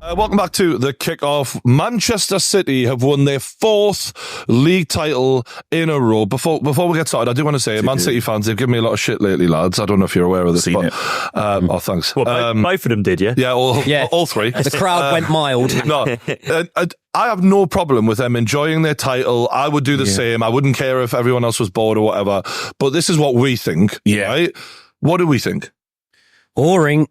Welcome back to the kickoff. Manchester City have won their 4th league title in a row. Before we get started, I do want to say, Man City fans, they've given me a lot of shit lately, lads. I don't know if you're aware of this. Oh, thanks. Well, both of them did, yeah? Yeah, all three. The crowd went mild. No, I have no problem with them enjoying their title. I would do the same. I wouldn't care if everyone else was bored or whatever. But this is what we think, right? What do we think? Boring.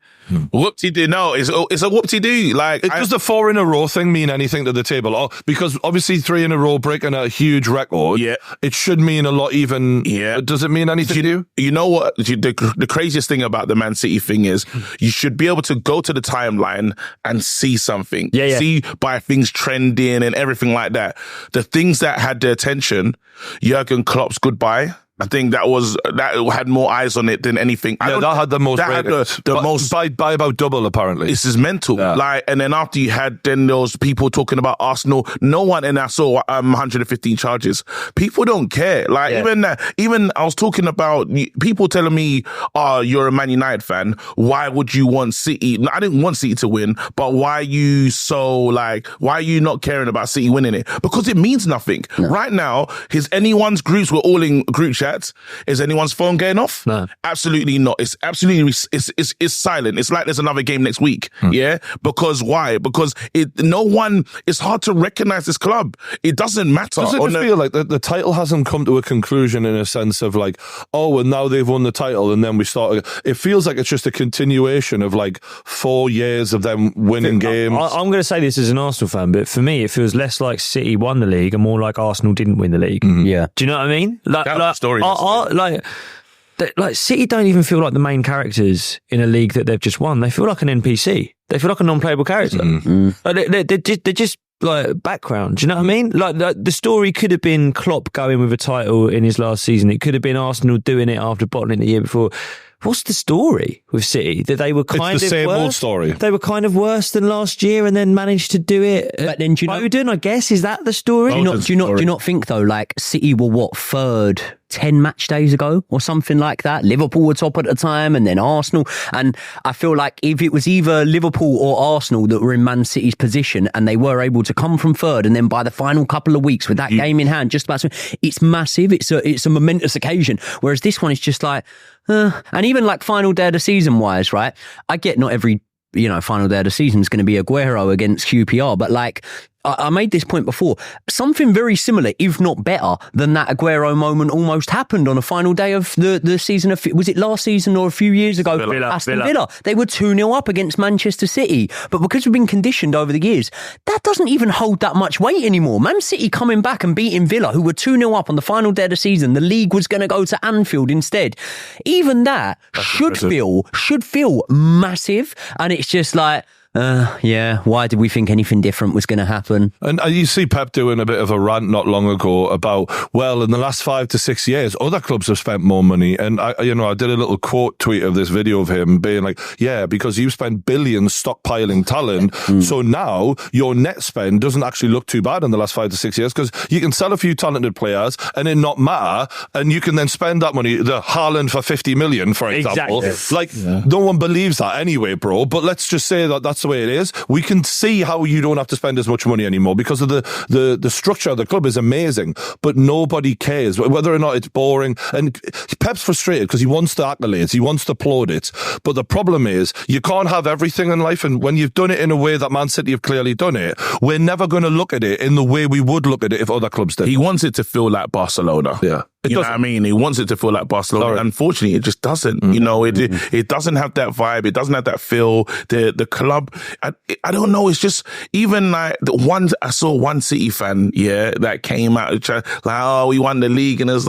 Whoop-de-doo. No, it's a whoop-de-doo. Does the 4 in a row thing mean anything to the table? Or, because obviously 3 in a row breaking a huge record. Yeah. It should mean a lot even. Yeah. Does it mean anything to you? You know what? The craziest thing about the Man City thing is you should be able to go to the timeline and see something. Yeah. See by things trending and everything like that. The things that had the attention, Jurgen Klopp's goodbye. I think that had more eyes on it than anything. Yeah, that had the most. That had the most by about double apparently. This is mental. Yeah. And then after you had those people talking about Arsenal, no one, and I saw 115 charges. People don't care. Even I was talking about people telling me, "Oh, you're a Man United fan. Why would you want City?" I didn't want City to win, but why are you why are you not caring about City winning it? Because it means nothing. No. Right now, anyone's groups, we're all in group chats. Is anyone's phone going off? No. Absolutely not. It's absolutely it's silent. It's like there's another game next week. Yeah? Because why? Because it's hard to recognize this club. It doesn't matter. Does it just feel like the title hasn't come to a conclusion in a sense of well, now they've won the title and then we start. It feels like it's just a continuation of 4 years of them winning games. I'm going to say this as an Arsenal fan, but for me, it feels less like City won the league and more like Arsenal didn't win the league. Mm-hmm. Yeah. Do you know what I mean? That story. City don't even feel like the main characters in a league that they've just won. They feel like an NPC. They feel like a non-playable character. They're just background. Do you know what I mean? The story could have been Klopp going with a title in his last season. It could have been Arsenal doing it after bottling the year before. What's the story with City? That they were kind it's the of same worse? Old story. They were kind of worse than last year and then managed to do it. But then do you know, Foden, I guess, is that the story? Do you not think though, City were third 10 match days ago or something like that? Liverpool were top at the time and then Arsenal. And I feel like if it was either Liverpool or Arsenal that were in Man City's position and they were able to come from third and then by the final couple of weeks with that game in hand, it's massive. It's a momentous occasion. Whereas this one is just and even final day of the season wise, right? I get not every, final day of the season is going to be Aguero against QPR, but I made this point before. Something very similar, if not better, than that Aguero moment almost happened on a final day of the season. Was it last season or a few years ago? Aston Villa. They were 2-0 up against Manchester City. But because we've been conditioned over the years, that doesn't even hold that much weight anymore. Man City coming back and beating Villa, who were 2-0 up on the final day of the season. The league was going to go to Anfield instead. Even that should feel massive. And it's just why did we think anything different was going to happen? And you see Pep doing a bit of a rant not long ago about, in the last 5 to 6 years, other clubs have spent more money. And I did a little quote tweet of this video of him being because you spent billions stockpiling talent. So now your net spend doesn't actually look too bad in the last 5 to 6 years because you can sell a few talented players and it not matter. And you can then spend that money, the Haaland for 50 million, for example. Exactly. No one believes that anyway, bro. But let's just say that's the way it is. We can see how you don't have to spend as much money anymore because of the structure of the club is amazing, but nobody cares whether or not it's boring. And Pep's frustrated because he wants the accolades, he wants the plaudits. But the problem is you can't have everything in life. And when you've done it in a way that Man City have clearly done it, we're never going to look at it in the way we would look at it if other clubs did. He wants it to feel like Barcelona. Yeah. You know what I mean? He wants it to feel like Barcelona. Sorry. Unfortunately, it just doesn't. It doesn't have that vibe. It doesn't have that feel. The club, I don't know. It's just even I saw one City fan, that came out we won the league, and it's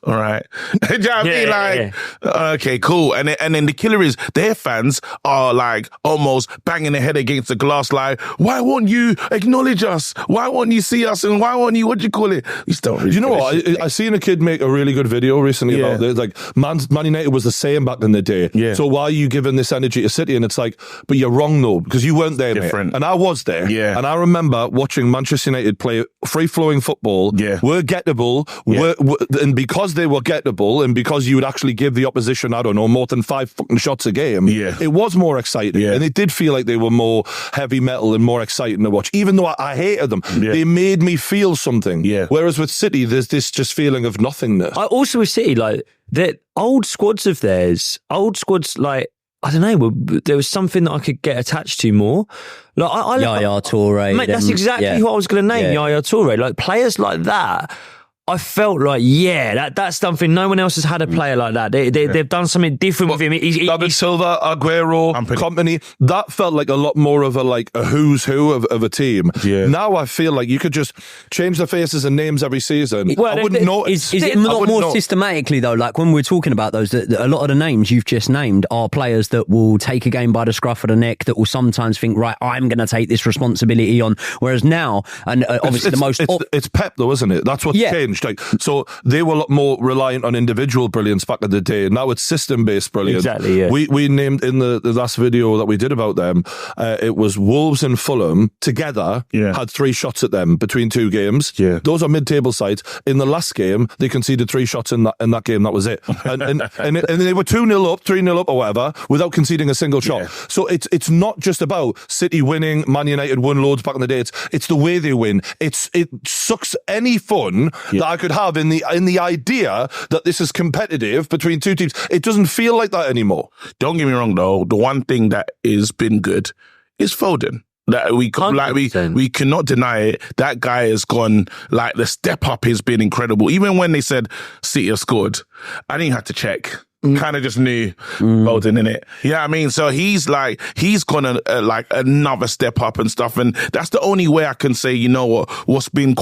all right. Do you know what I mean? Okay, cool. And then the killer is their fans are almost banging their head against the glass, why won't you acknowledge us? Why won't you see us? And why won't you? What do you call it? You still. You know what? I seen a kid make a really good video recently about this. Like, Man United was the same back in the day. Yeah. So why are you giving this energy to City? And it's like, but you're wrong though, because you weren't there, mate. And I was there. Yeah. And I remember watching Manchester United play free-flowing football. Yeah. Were gettable. And because they were gettable, and because you would actually give the opposition, I don't know, more than 5 fucking shots a game, it was more exciting. And it did feel like they were more heavy metal and more exciting to watch. Even though I hated them, they made me feel something. Whereas with City, there's this just feeling of nothingness. I also with City, like, the old squads of theirs, like, I don't know, there was something that I could get attached to more. Like, Yaya Toure. Mate, that's exactly what I was going to name, Yaya Toure. Like, players like that, I felt like, that's something. No one else has had a player like that. They've done something different with him. David Silva, Aguero, company. That felt like a lot more of a who's who of a team. Now I feel like you could just change the faces and names every season. I wouldn't know. Is it a lot more systematically though? Like when we're talking about those, a lot of the names you've just named are players that will take a game by the scruff of the neck. That will sometimes think, right, I'm going to take this responsibility on. Whereas now, and obviously it's Pep though, isn't it? That's what's changed. Like, so they were a lot more reliant on individual brilliance back in the day. Now it's system-based brilliance. Exactly, yeah. We named in the last video that we did about them, it was Wolves and Fulham together had 3 shots at them between 2 games. Those are mid-table sides. In the last game, they conceded 3 shots in that game. That was it. And they were 2-0 up, 3-0 up or whatever without conceding a single shot. So it's not just about City winning, Man United won loads back in the day. It's the way they win. It sucks any fun that I could have in the idea that this is competitive between 2 teams. It doesn't feel like that anymore. Don't get me wrong though. The one thing that has been good is Foden. That we cannot deny it. That guy has gone, like, the step up has been incredible. Even when they said City have scored, I didn't have to check. Kind of just knew Foden in it. You know what I mean? So he's gone like another step up and stuff. And that's the only way I can say, you know what, what's been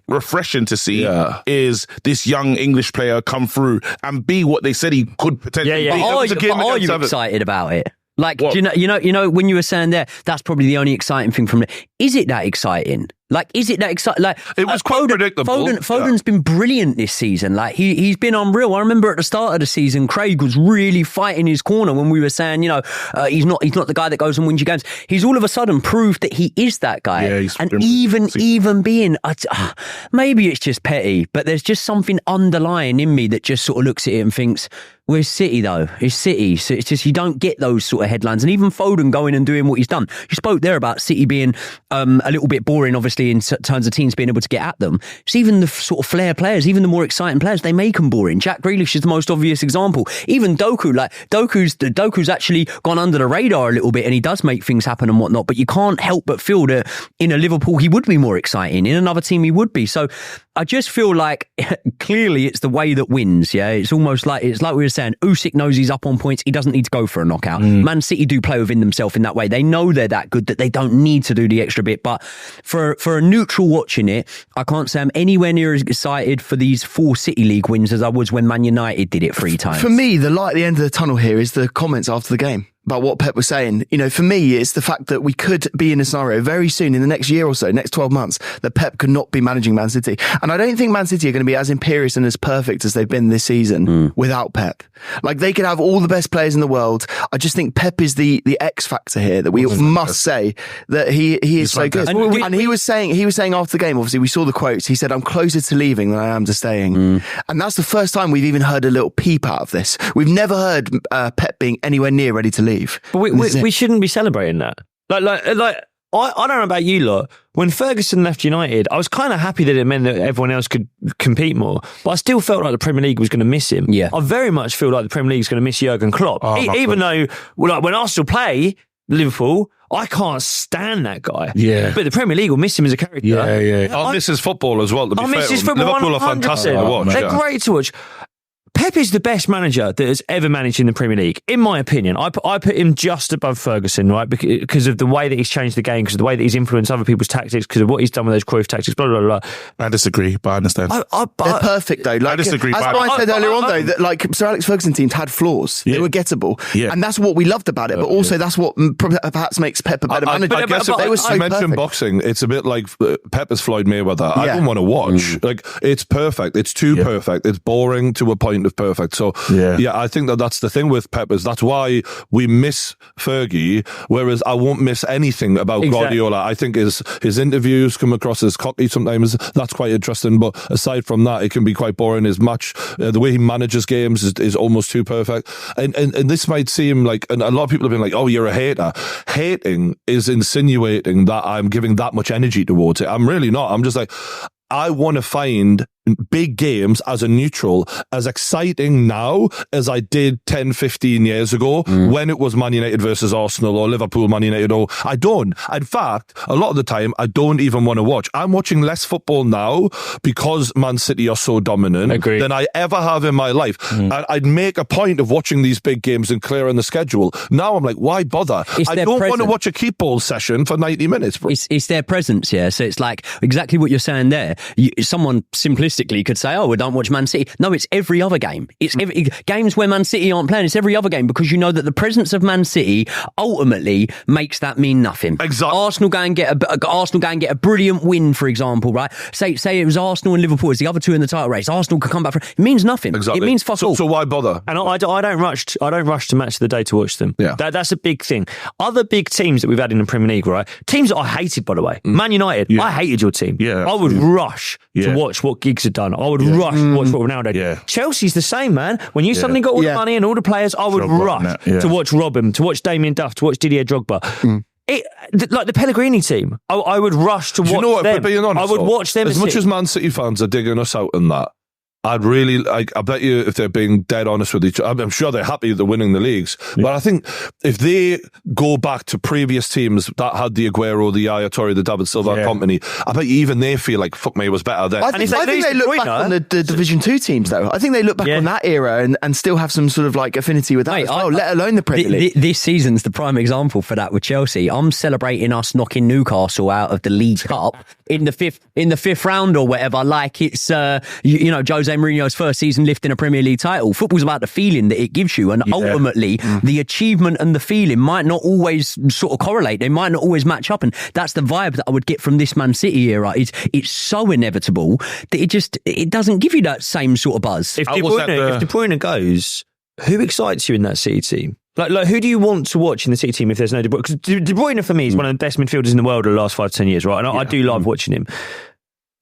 refreshing to see is this young English player come through and be what they said he could potentially be. But are you excited about it? Like, what? you know, when you were saying there, that's probably the only exciting thing from it. Is it that exciting? Like, is it that exciting? Like, it was quite predictable. Foden's been brilliant this season. Like, he's been unreal. I remember at the start of the season, Craig was really fighting his corner when we were saying, he's not the guy that goes and wins you games. He's all of a sudden proved that he is that guy. And even being, maybe it's just petty, but there's just something underlying in me that just sort of looks at it and thinks, where's City though? It's City. So it's just, you don't get those sort of headlines. And even Foden going and doing what he's done. You spoke there about City being a little bit boring, obviously, in terms of teams being able to get at them. It's even the sort of flair players, even the more exciting players, they make them boring. Jack Grealish is the most obvious example. Even Doku, Doku's actually gone under the radar a little bit and he does make things happen and whatnot, but you can't help but feel that in a Liverpool he would be more exciting. In another team he would be. So I just feel like clearly it's the way that wins. Yeah, it's almost like we were saying. Usyk knows he's up on points. He doesn't need to go for a knockout. Man City do play within themselves in that way. They know they're that good that they don't need to do the extra bit. But for a neutral watching it, I can't say I'm anywhere near as excited for these 4 City League wins as I was when Man United did it 3 times. For me, the light at the end of the tunnel here is the comments after the game about what Pep was saying. For me, it's the fact that we could be in a scenario very soon in the next year or so, next 12 months, that Pep could not be managing Man City. And I don't think Man City are going to be as imperious and as perfect as they've been this season without Pep. Like, they could have all the best players in the world. I just think Pep is the X factor here, that we must say that he is so good. And he was saying after the game, obviously we saw the quotes, he said, I'm closer to leaving than I am to staying. And that's the first time we've even heard a little peep out of this. We've never heard Pep being anywhere near ready to leave. But we shouldn't be celebrating that. Like I don't know about you lot. When Ferguson left United, I was kind of happy that it meant that everyone else could compete more. But I still felt like the Premier League was going to miss him. Yeah. I very much feel like the Premier League is going to miss Jurgen Klopp. Even though, like, when Arsenal play Liverpool, I can't stand that guy. Yeah. But the Premier League will miss him as a character. Yeah. I miss his football as well, to be fair. Miss his football. Liverpool are fantastic to watch. They're great to watch. Pep is the best manager that has ever managed in the Premier League, in my opinion. I put him just above Ferguson, right? Because of the way that he's changed the game, because of the way that he's influenced other people's tactics, because of what he's done with those Cruyff tactics, blah, blah, blah. I disagree, but I understand. They're perfect, though. Like, I disagree. As Brian said earlier on, though, that like Sir Alex Ferguson teams had flaws. They were gettable. Yeah. And that's what we loved about it. But also that's what perhaps makes Pep a better manager. I guess they were so mentioned perfect. Boxing. It's a bit like Pep is Floyd Mayweather. I don't want to watch. Like, it's perfect. It's too perfect. It's boring to a point of perfect. So, I think that's the thing with Pep is that's why we miss Fergie, whereas I won't miss anything about Guardiola. I think his interviews come across as cocky sometimes. That's quite interesting. But aside from that, it can be quite boring. His match, the way he manages games is almost too perfect. And this might seem like, and a lot of people have been like, oh, you're a hater. Hating is insinuating that I'm giving that much energy towards it. I'm really not. I'm just like, I want to find big games as a neutral as exciting now as I did 10, 15 years ago when it was Man United versus Arsenal or Liverpool, Man United. Or I don't. In fact, a lot of the time, I don't even want to watch. I'm watching less football now because Man City are so dominant than I ever have in my life. And I'd make a point of watching these big games and clearing the schedule. Now I'm like, why bother? I don't want to watch a keep ball session for 90 minutes. Bro. It's their presence, yeah. So it's like exactly what you're saying there. Someone simplistically could say, oh, we don't watch Man City. No, it's every other game. It's games where Man City aren't playing. It's every other game because you know that the presence of Man City ultimately makes that mean nothing. Exactly. Arsenal go and get a brilliant win, for example, right? Say it was Arsenal and Liverpool as the other two in the title race. Arsenal could come back it means nothing. Exactly. It means fuck all. So why bother? And I don't rush to match of the day to watch them. Yeah. That's a big thing. Other big teams that we've had in the Premier League, right? Teams that I hated, by the way. Man United. I hated your team. Yeah. I would rush to watch what Giggs had done. I would rush to watch what Ronaldo did. Yeah. Chelsea's the same, man. When you suddenly got all the money and all the players, I would rush to watch Robin, to watch Damien Duff, to watch Didier Drogba. Like the Pellegrini team, I would rush to watch you know what, them. being honest, I would watch them. As much as Man City fans are digging us out in that, I'd really like, I bet you if they're being dead honest with each other, I'm sure they're happy they're winning the leagues. Yeah. But I think if they go back to previous teams that had the Aguero, the Yaya Toure, the David Silva company, I bet you even they feel like, fuck me, it was better then. I think they look back on the Division 2 teams though. I think they look back on that era and still have some sort of like affinity with that as well, let alone the Premier League. This season's the prime example for that with Chelsea. I'm celebrating us knocking Newcastle out of the League Cup in the fifth round or whatever, like it's Jose Mourinho's first season lifting a Premier League title. Football's about the feeling that it gives you, and ultimately the achievement and the feeling might not always sort of correlate. They might not always match up, and that's the vibe that I would get from this Man City era. It's so inevitable that it doesn't give you that same sort of buzz. If De Bruyne goes, who excites you in that City team? Like who do you want to watch in the City team if there's no De Bruyne? Because De Bruyne for me is one of the best midfielders in the world of the last 5-10 years, right? And I do love watching him.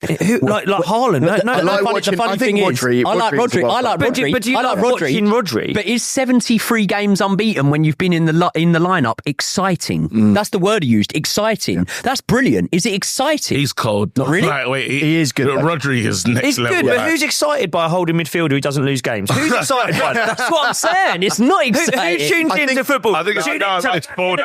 Who, like Haaland? I like watching. I think Rodri. I like Rodri. But do you like watching Rodri? But is 73 games unbeaten when you've been in the lineup exciting? That's the word he used. Exciting. That's brilliant. Is it exciting? He's cold. Not really. Right, wait, he is good. Rodri is next He's level. good, but who's excited by a holding midfielder who doesn't lose games? Who's excited by that? That's what I'm saying. It's not exciting. Who tunes into football? I think it's bold.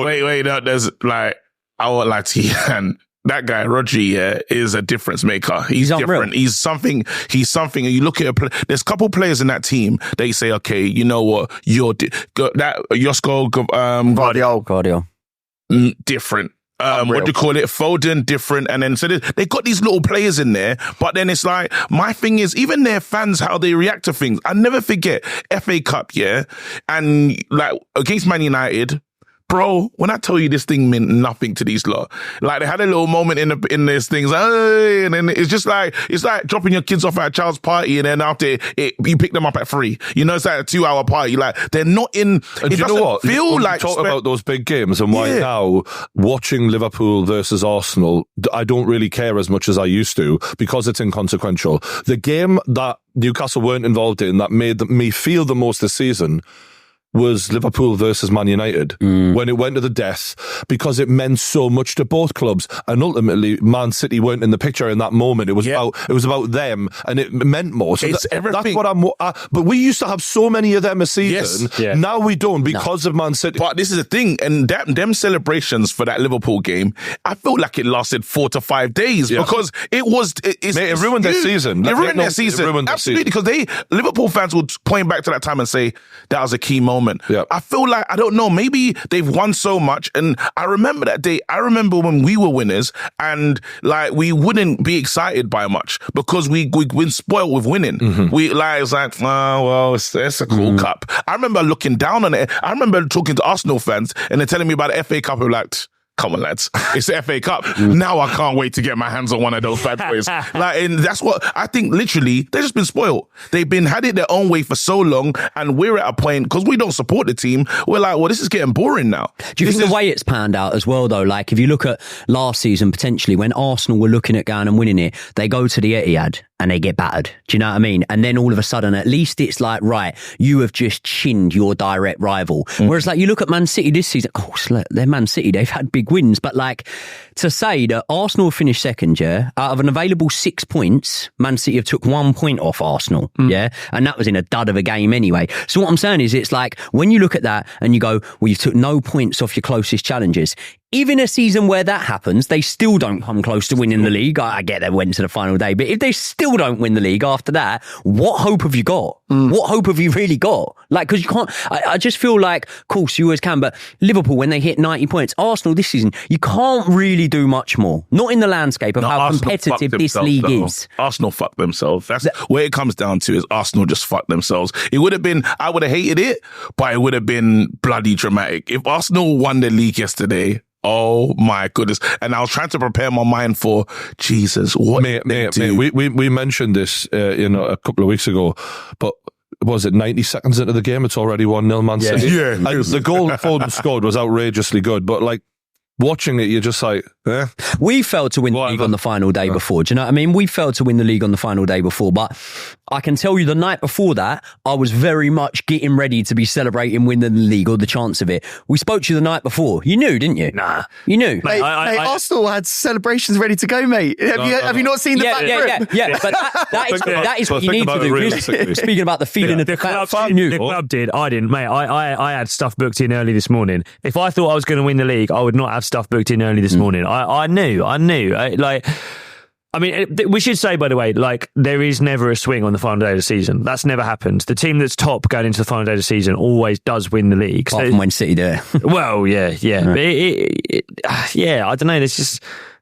Wait. No, there's like I won't lie to you, and that guy, Rodri, is a difference maker. He's different. He's something. And you look at there's a couple players in that team. They say, okay, you know what? Josko Guardiola. Different. What do you call it? Foden, different. And then, so they got these little players in there, but then it's like, my thing is, even their fans, how they react to things. I never forget FA Cup, and like against Man United, bro, when I tell you this thing meant nothing to these lot, like they had a little moment in this thing, and then it's like dropping your kids off at a child's party, and then after you pick them up at 3. You know, it's like a 2-hour party. Like they're not in. And you know what? Feel like talk about those big games and why now watching Liverpool versus Arsenal, I don't really care as much as I used to because it's inconsequential. The game that Newcastle weren't involved in that made me feel the most this season was Liverpool versus Man United when it went to the death, because it meant so much to both clubs, and ultimately Man City weren't in the picture in that moment. It was about them, and it meant more. So that's what I'm. But we used to have so many of them a season. Yes. Now we don't because of Man City. But this is the thing, and them celebrations for that Liverpool game, I felt like it lasted 4 to 5 days because it ruined their season. It ruined their season. Absolutely, because Liverpool fans would point back to that time and say that was a key moment. Yep. I feel like, I don't know, maybe they've won so much, and I remember that day. I remember when we were winners, and like we wouldn't be excited by much because we've been spoiled with winning. It's like, it's a cool cup. I remember looking down on it. I remember talking to Arsenal fans, and they're telling me about the FA Cup. We're like, come on, lads, it's the FA Cup. Now I can't wait to get my hands on one of those bad boys. And that's what I think. Literally, they've just been spoiled. They've been had it their own way for so long, and we're at a point, because we don't support the team, we're like, well, this is getting boring now. Do you think the way it's panned out as well, though? Like, if you look at last season, potentially when Arsenal were looking at going and winning it, they go to the Etihad and they get battered. Do you know what I mean? And then all of a sudden, at least it's like, right, you have just chinned your direct rival. Whereas, like, you look at Man City this season, of course, look, they're Man City, they've had big wins, but like, to say that Arsenal finished second, out of an available 6 points, Man City have took 1 point off Arsenal, and that was in a dud of a game anyway. So what I'm saying is, it's like, when you look at that and you go, well, you took no points off your closest challengers, even a season where that happens, they still don't come close to winning the league. I get they went to the final day, but if they still don't win the league after that, what hope have you got? What hope have you really got? Like, because you can't, I just feel like, of course, you always can, but Liverpool, when they hit 90 points, Arsenal this season, you can't really do much more. Not in the landscape of how Arsenal competitive this league is. Arsenal fucked themselves. That's where it comes down to, is Arsenal just fucked themselves. It would have been, I would have hated it, but it would have been bloody dramatic. If Arsenal won the league yesterday, oh my goodness. And I was trying to prepare my mind for, Jesus, what mate, we mentioned this a couple of weeks ago, but was it 90 seconds into the game, it's already 1-0 Man City? Yeah. And the goal Foden scored was outrageously good, but like, watching it, you're just like, We failed to win the league on the final day before. Do you know what I mean? We failed to win the league on the final day before. But I can tell you the night before that, I was very much getting ready to be celebrating winning the league or the chance of it. We spoke to you the night before. You knew, didn't you? Nah. You knew. Mate, Arsenal had celebrations ready to go, mate. Have you not seen the back room? Yeah, but that is what you need to do. Speaking about the feeling of the club did. I didn't, mate. I had stuff booked in early this morning. If I thought I was going to win the league, I would not have stuff booked in early this morning. I knew. We should say, by the way, like, there is never a swing on the final day of the season. That's never happened. The team that's top going into the final day of the season always does win the league. Apart from when City do. Well, yeah. I don't know.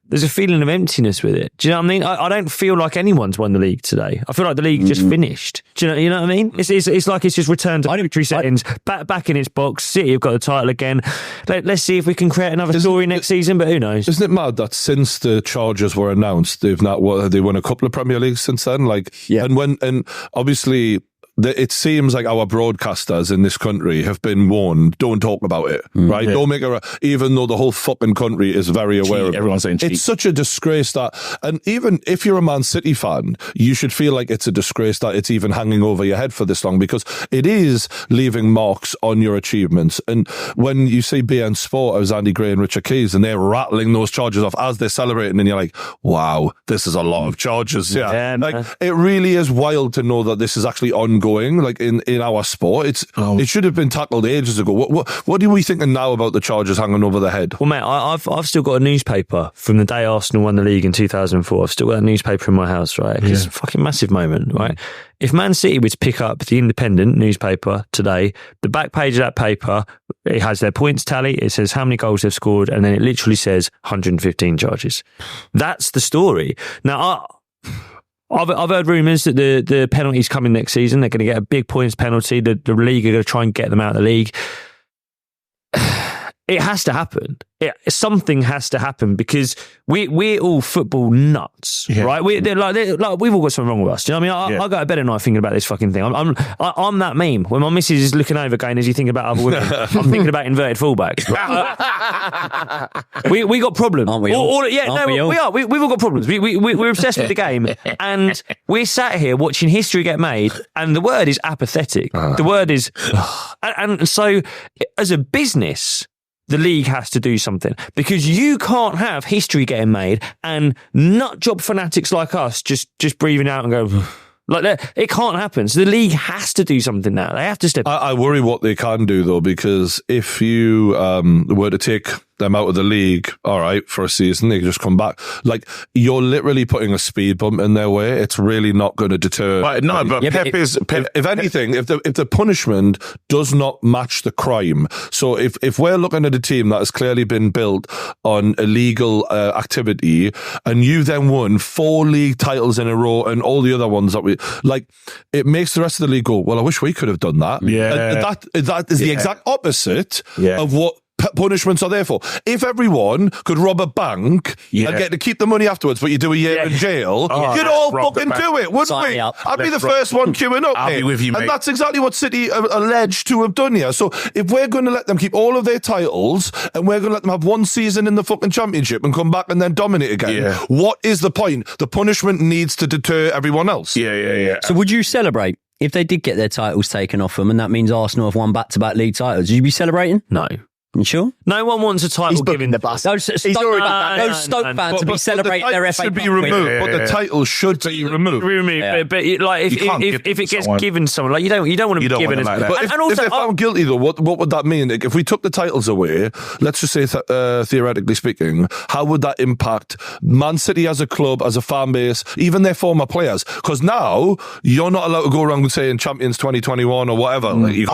There's a feeling of emptiness with it. Do you know what I mean? I don't feel like anyone's won the league today. I feel like the league just finished. Do you know what I mean? It's like it's just returned to victory settings, back in its box. City have got the title again. Let's see if we can create another story next season, but who knows? Isn't it mad that since the charges were announced, they won a couple of Premier Leagues since then? And obviously, it seems like our broadcasters in this country have been warned, don't talk about it, right? Yeah. Don't make even though the whole fucking country is very aware of it. Everyone's saying cheat. It's such a disgrace that, and even if you're a Man City fan, you should feel like it's a disgrace that it's even hanging over your head for this long, because it is leaving marks on your achievements. And when you see BN Sport as Andy Gray and Richard Keys, and they're rattling those charges off as they're celebrating, and you're like, wow, this is a lot of charges. Yeah. It really is wild to know that this is actually ongoing. Like in our sport, it should have been tackled ages ago. What are we thinking now about the charges hanging over the head? Well, mate, I've still got a newspaper from the day Arsenal won the league in 2004. I've still got a newspaper in my house, right? It's a fucking massive moment, right? If Man City were to pick up the Independent newspaper today, the back page of that paper, it has their points tally, it says how many goals they've scored, and then it literally says 115 charges. That's the story. Now, I've heard rumours that the penalties coming next season, they're going to get a big points penalty. The league are going to try and get them out of the league. it has to happen. Something has to happen because we're all football nuts, right? We've all got something wrong with us. Do you know what I mean? I go to bed at night thinking about this fucking thing. I'm that meme when my missus is looking over, going, "As you think about other women, I'm thinking about inverted fullbacks." we got problems, aren't we? We are. We've all got problems. We're obsessed with the game, and we're sat here watching history get made, and the word is apathetic. The word is, and so as a business, the league has to do something because you can't have history getting made and nut job fanatics like us just breathing out and go like that. It can't happen. So the league has to do something now. They have to step. I worry what they can do though, because if you were to take them out of the league, all right, for a season, they can just come back. Like, you're literally putting a speed bump in their way. It's really not going to deter. But Pep is... If anything, if the punishment does not match the crime, so if we're looking at a team that has clearly been built on illegal activity, and you then won 4 league titles in a row and all the other ones that we... Like, it makes the rest of the league go, well, I wish we could have done that. Yeah. That is the exact opposite of what punishments are there for. If everyone could rob a bank and get to keep the money afterwards, but you do a year in jail, you'd all fucking do it, wouldn't we? I'd be the first one queuing up. I'll be with you, mate. And that's exactly what City are alleged to have done here. So if we're going to let them keep all of their titles and we're going to let them have 1 season in the fucking championship and come back and then dominate again, what is the point? The punishment needs to deter everyone else. Yeah. So would you celebrate if they did get their titles taken off them and that means Arsenal have won back-to-back league titles? Would you be celebrating? No. You sure? No one wants a title given the bus. Those Stoke fans to be celebrating their FA should Cup be removed, but the title should be removed. But if it gets given someone, like you don't want to be given like that. But if they're found guilty, though, what would that mean? Like, if we took the titles away, let's just say theoretically speaking, how would that impact Man City as a club, as a fan base, even their former players? Because now you're not allowed to go around and saying Champions 2021 or whatever. Like, you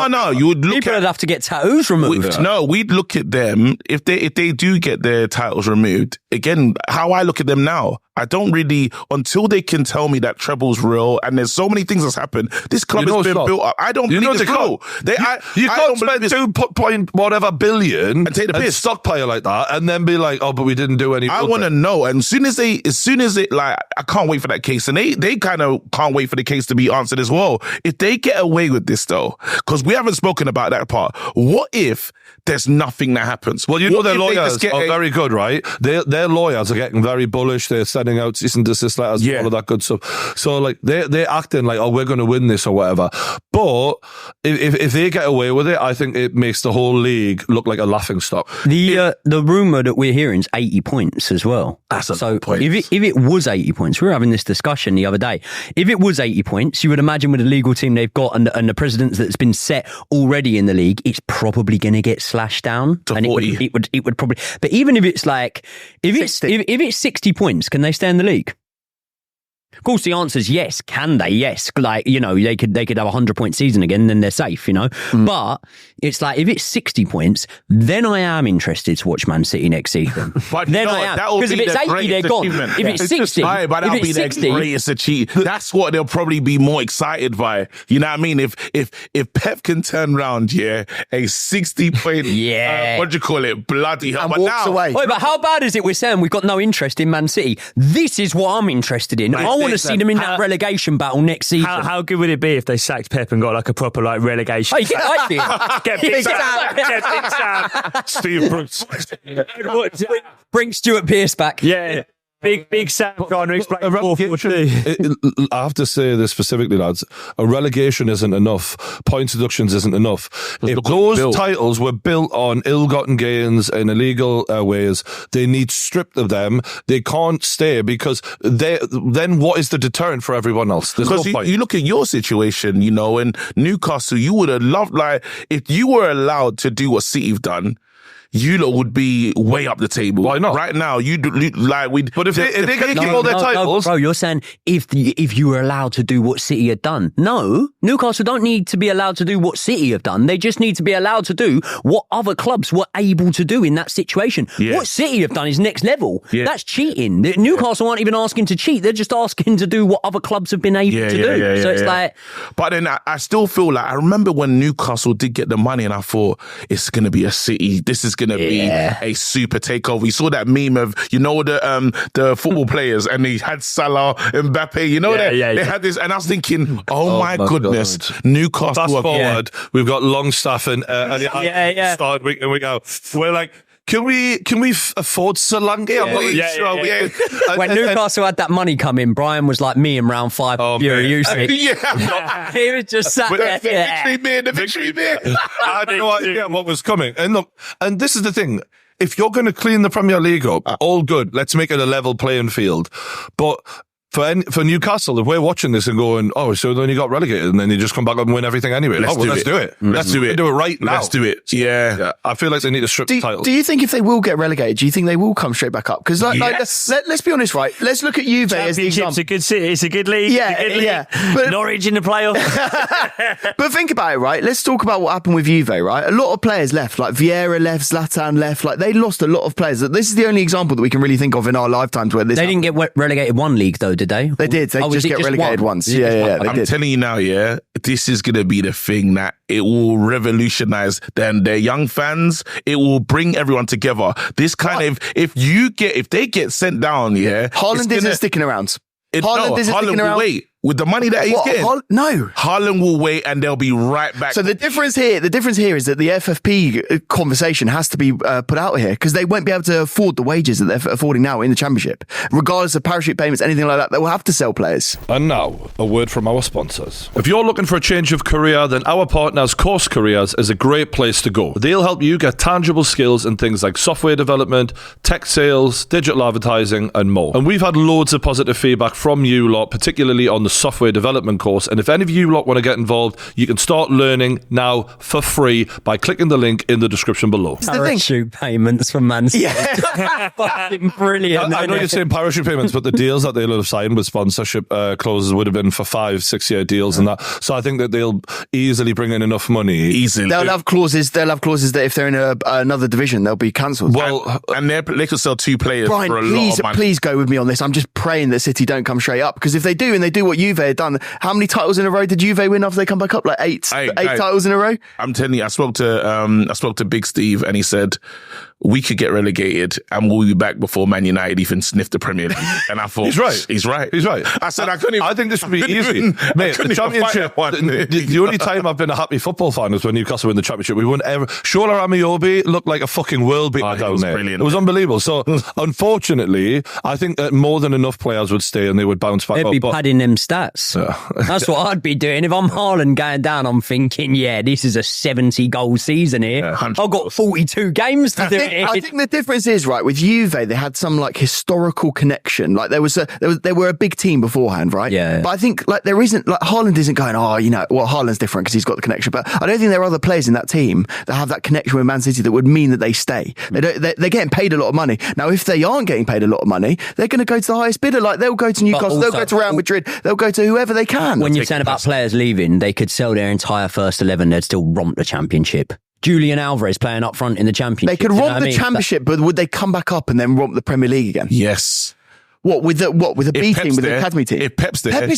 would look People would have to get tattoos removed. We'd look at them if they do get their titles removed. Again, how I look at them now, I don't really, until they can tell me that treble's real, and there's so many things that's happened. This club has been built up. I don't believe it's real. You can't spend 2 billion and take the piss, stockpile like that, and then be like, oh, but we didn't do any. I want to know. And as soon as it, like, I can't wait for that case, and they kind of can't wait for the case to be answered as well. If they get away with this though, because we haven't spoken about that part. What if there's nothing that happens? Well, their lawyers are very good, right? Their lawyers are getting very bullish. They're sending out cease and desist letters, all of that good stuff. So like they're acting like, oh, we're going to win this or whatever. But if they get away with it, I think it makes the whole league look like a laughing stock. The rumour that we're hearing is 80 points as well. That's a point. If it was 80 points, we were having this discussion the other day. If it was 80 points, you would imagine with the legal team they've got and the precedence that's been set already in the league, it's probably going to get slashed down to and 40. It would probably. But even if it's like if it's 60 points, can they stay in the league? Of course, the answer is yes. Can they? Yes. Like, they could have a 100-point season again, then they're safe, But it's like, if it's 60 points, then I am interested to watch Man City next season. But then I am. Because if it's 80, they're gone. If it's 60, but that'll be their greatest achievement. That's what they'll probably be more excited by. You know what I mean? If Pep can turn around, a 60-point, what do you call it? Bloody hell. And walks away. Wait, but how bad is it we're saying we've got no interest in Man City? This is what I'm interested in. I want to see them in that relegation battle next season. How good would it be if they sacked Pep and got like a proper like relegation? Get Big Sam. Steve Bruce. Bring Stuart Pearce back. Yeah. Big Sam trying to explain 4-4-2. I have to say this specifically, lads. A relegation isn't enough. Points deductions isn't enough. If those titles were built on ill-gotten gains and illegal ways, they need stripped of them. They can't stay because then what is the deterrent for everyone else? Because you look at your situation, in Newcastle, you would have loved, like, if you were allowed to do what City have done, you lot would be way up the table. Why not? Right now, But if they can keep all their titles, bro, you're saying if you were allowed to do what City had done. No, Newcastle don't need to be allowed to do what City have done. They just need to be allowed to do what other clubs were able to do in that situation. Yeah. What City have done is next level. Yeah. That's cheating. Newcastle aren't even asking to cheat. They're just asking to do what other clubs have been able to do. So it's like. But then I still feel like I remember when Newcastle did get the money, and I thought it's going to be a City. This is going to be a super takeover. You saw that meme of, the football players, and they had Salah, Mbappe, they had this, and I was thinking, oh my goodness, God. Newcastle. Fast forward, we've got Longstaff and started week in, week out. We're like, can we afford Solanke? I'm not really sure. When Newcastle had that money come in, Brian was like me in round 5. You're used to it. He was just sat there. The victory beer. I had no idea what was coming. And look, and this is the thing. If you're going to clean the Premier League up, all good. Let's make it a level playing field. But for Newcastle, if we're watching this and going, oh, so then you got relegated and then you just come back up and win everything anyway. Let's do it. Let's do it. Do it right now. Let's do it. Yeah. I feel like they need to strip the title. Do you think if they will get relegated, do you think they will come straight back up? Because let's be honest, right? Let's look at Juve as the example. It's a good league. Yeah. But Norwich in the playoffs. But think about it, right? Let's talk about what happened with Juve, right? A lot of players left, like Vieira left, Zlatan left. Like they lost a lot of players. This is the only example that we can really think of in our lifetimes where this. They didn't get relegated one league though, did they? They did. They just get relegated once. Yeah. I'm telling you now, this is going to be the thing that it will revolutionize their young fans. It will bring everyone together. This kind of, if they get sent down, Haaland isn't sticking around. Haaland will wait. With the money that he's getting. Haaland will wait and they'll be right back. So the difference here is that the FFP conversation has to be put out here because they won't be able to afford the wages that they're affording now in the Championship. Regardless of parachute payments, anything like that, they will have to sell players. And now, a word from our sponsors. If you're looking for a change of career, then our partners, Course Careers, is a great place to go. They'll help you get tangible skills in things like software development, tech sales, digital advertising, and more. And we've had loads of positive feedback from you lot, particularly on the software development course, and if any of you lot want to get involved, you can start learning now for free by clicking the link in the description below. Parachute payments from Man City. Fucking brilliant. I know you're saying parachute payments, but the deals that they'll have signed with sponsorship clauses would have been for 5-6 year deals and that. So I think that they'll easily bring in enough money. They'll have clauses that if they're in another division, they'll be cancelled. Well, and they could sell 2 players Brian, for a lot of money. Please go with me on this. I'm just praying that City don't come straight up, because if they do, and they do what Juve had done, how many titles in a row did Juve win after they come back up? Like 8 titles in a row? I'm telling you, I spoke to Big Steve and he said, we could get relegated and we'll be back before Man United even sniff the Premier League. And I thought, He's right. I said, I think this would be easy. Mate, the Championship, the only time I've been a happy football fan was when Newcastle win the Championship. We wouldn't ever. Shola Amiobi looked like a fucking world beater down there. Brilliant. It was unbelievable. So, unfortunately, I think that more than enough players would stay and they would bounce back. They'd be padding them stats. That's what I'd be doing. If I'm Haaland going down, I'm thinking, this is a 70-goal season here. I've got 42 games to do it. I think the difference is, right, with Juve, they had some like historical connection. Like they were a big team beforehand, right? Yeah. But I think like there isn't, like Haaland isn't going, Haaland's different because he's got the connection. But I don't think there are other players in that team that have that connection with Man City that would mean that they stay. They're getting paid a lot of money. Now, if they aren't getting paid a lot of money, they're going to go to the highest bidder. Like they'll go to Newcastle, they'll go to Real Madrid, they'll go to whoever they can. When you're saying about players leaving, they could sell their entire first 11, they'd still romp the Championship. Julian Alvarez playing up front in the Championship. They could romp the Championship, but would they come back up and then romp the Premier League again? Yes. With a B team, with the academy team? If Pep's there, Pep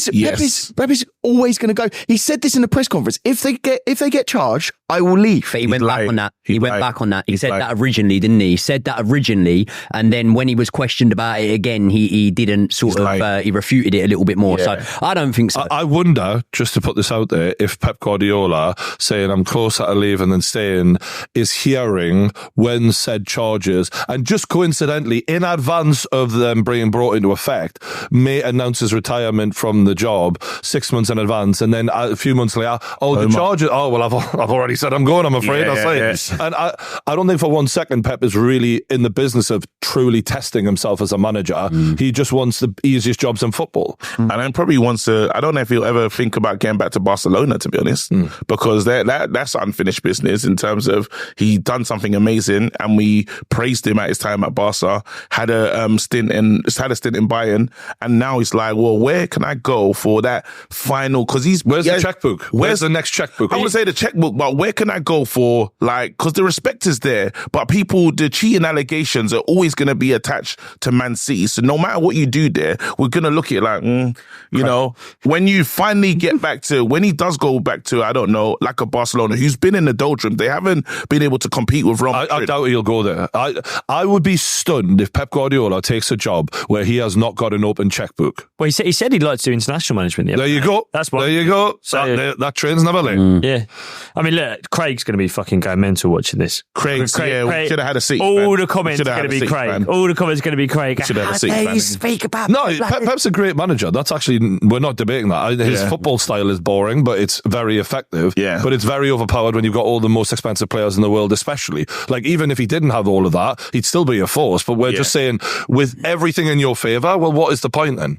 is always going to go. He said this in a press conference. If they get charged, I will leave. But he went back on that. He went back on that. He said that originally, didn't he? He said that originally, and then when he was questioned about it again, he didn't he refuted it a little bit more. Yeah. So I don't think so. I wonder, just to put this out there, if Pep Guardiola saying I'm closer to leaving than staying is hearing when said charges, and just coincidentally in advance of them being brought into effect, may announce his retirement from the job 6 months in advance, and then a few months later, the charges. Oh well, I've already said I'm going. I'm afraid I'll say it. And I don't think for one second Pep is really in the business of truly testing himself as a manager. He just wants the easiest jobs in football, and then probably wants to. I don't know if he'll ever think about getting back to Barcelona, to be honest, because that's unfinished business in terms of he done something amazing, and we praised him at his time at Barca. Had a stint in stint in Bayern, and now he's like, well, where can I go for that final? Because where's the checkbook? Where's the next checkbook? I would say the checkbook, but where can I go for, like, because the respect is there, but the cheating allegations are always going to be attached to Man City. So no matter what you do there, we're going to look at it like, you know, when you finally get back to, when he does go back to, I don't know, like a Barcelona, who's been in the doldrums, they haven't been able to compete with Real Madrid. I doubt he'll go there. I would be stunned if Pep Guardiola takes a job where he has not got an open checkbook. Well, he said he'd like to do international management. There you go. That's what. There you go. So, that train's never late. Yeah. I mean, look, Craig's going to be fucking going mental watching this. Craig we should have had a seat. All the comments are going to be Craig. Man. All the comments are going to be Craig. Should have had a seat. You speak about No, Pep's a great manager. That's actually, we're not debating that. His football style is boring, but it's very effective. Yeah. But it's very overpowered when you've got all the most expensive players in the world, especially. Like, even if he didn't have all of that, he'd still be a force. But we're just saying, with everything in your favour, well, what is the point then?